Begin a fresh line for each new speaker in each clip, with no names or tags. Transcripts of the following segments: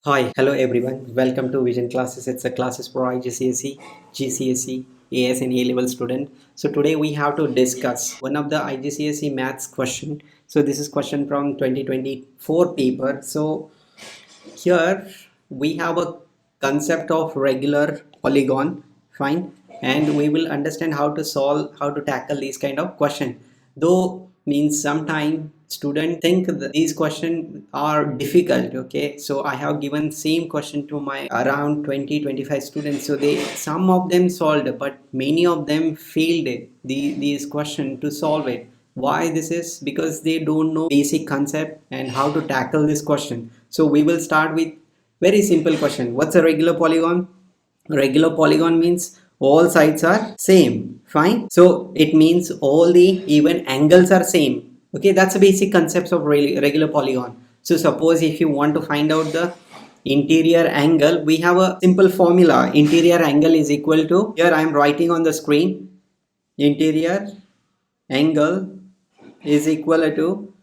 Hi, hello everyone. Welcome to Vision classes. It's a classes for IGCSE, GCSE, AS and A level student. So today we have to discuss one of the IGCSE maths question. So this is question from 2024 paper. So here we have a concept of regular polygon, fine, and we will understand how to solve, how to tackle these kind of question. Though means sometime student think that these questions are difficult. Okay, so I have given same question to my around 20-25 students. So they some of them solved, but many of them failed it, these question to solve it. Why this is? Because they don't know basic concept and how to tackle this question. So we will start with very simple question. What's a regular polygon? Regular polygon means all sides are same, fine. So it means all the even angles are same. Okay, that's the basic concepts of regular polygon. So suppose if you want to find out the interior angle, we have a simple formula. Interior angle is equal to, here I am writing on the screen, interior angle is equal to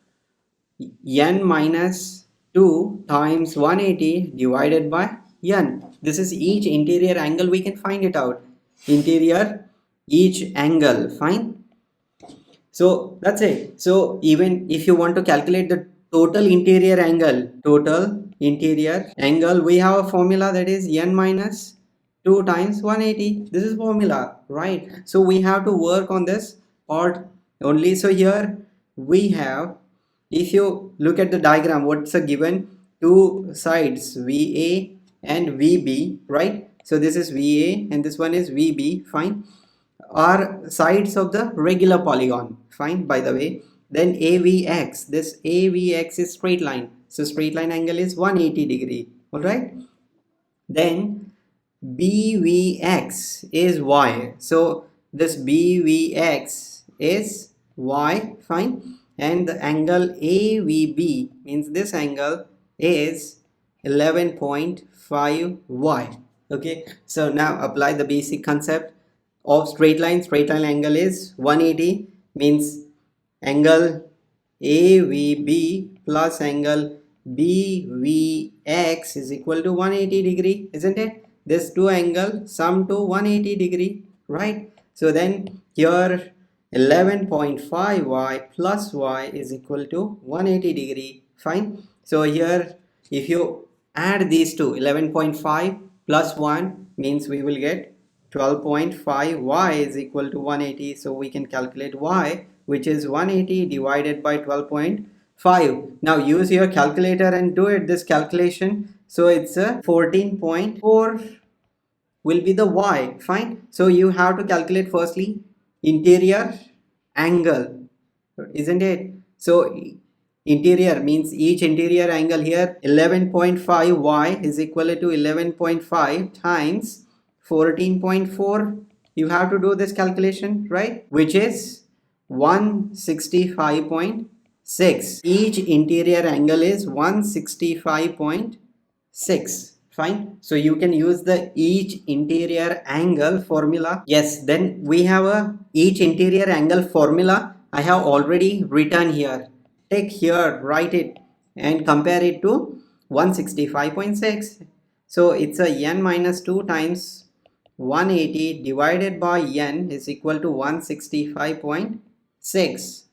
n minus 2 times 180 divided by n. This is each interior angle, we can find it out. Interior, each angle, fine. So that's it. So even if you want to calculate the total interior angle, we have a formula that is n minus 2 times 180. This is formula, right? So we have to work on this part only. So here we have, if you look at the diagram, what's a given? Two sides VA and VB, right? So this is VA and this one is VB, fine, are sides of the regular polygon, fine, by the way. Then AVX, this AVX is straight line, so straight line angle is 180 degree, all right. Then BVX is Y, so this BVX is Y, fine, and the angle AVB means this angle is 11.5 Y. Okay, so now apply the basic concept of straight line. Straight line angle is 180, means angle AVB plus angle BVX is equal to 180 degree, isn't it? This two angle sum to 180 degree, right? So then here 11.5 y plus y is equal to 180 degree, fine. So here if you add these two, 11.5 plus 1 means we will get 12.5 y is equal to 180. So we can calculate y, which is 180 divided by 12.5. Now use your calculator and do it, this calculation. So it's a 14.4 will be the y, fine. So you have to calculate firstly interior angle, isn't it? So interior means each interior angle here, 11.5 y is equal to 11.5 times 14.4. You have to do this calculation, right, which is 165.6. each interior angle is 165.6, fine. So you can use the each interior angle formula. Yes, then we have a each interior angle formula. I have already written here. Take here, write it and compare it to 165.6. so it's a n minus 2 times 180 divided by n is equal to 165.6,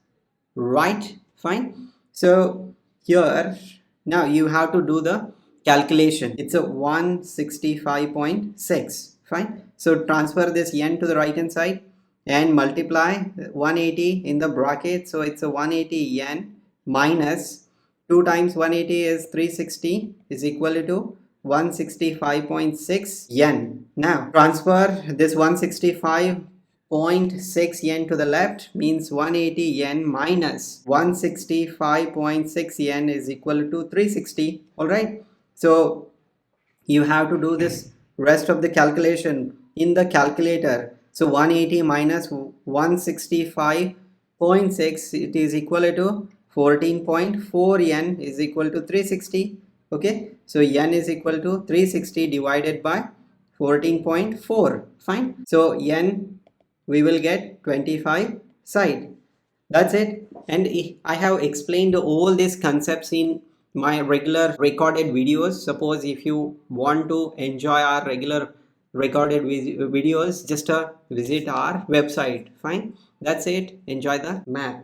right, fine. So here now you have to do the calculation. It's a 165.6, fine. So transfer this n to the right hand side and multiply 180 in the bracket. So it's a 180 n minus 2 times 180 is 360 is equal to 165.6 yen. Now transfer this 165.6 yen to the left, means 180 yen minus 165.6 yen is equal to 360. All right, so you have to do this rest of the calculation in the calculator. So 180 minus 165.6, it is equal to 14.4 yen is equal to 360. Okay, so yen is equal to 360 divided by 14.4, fine. So yen we will get 25 side. That's it. And I have explained all these concepts in my regular recorded videos. Suppose if you want to enjoy our regular recorded videos, just visit our website. Fine, that's it. Enjoy the math.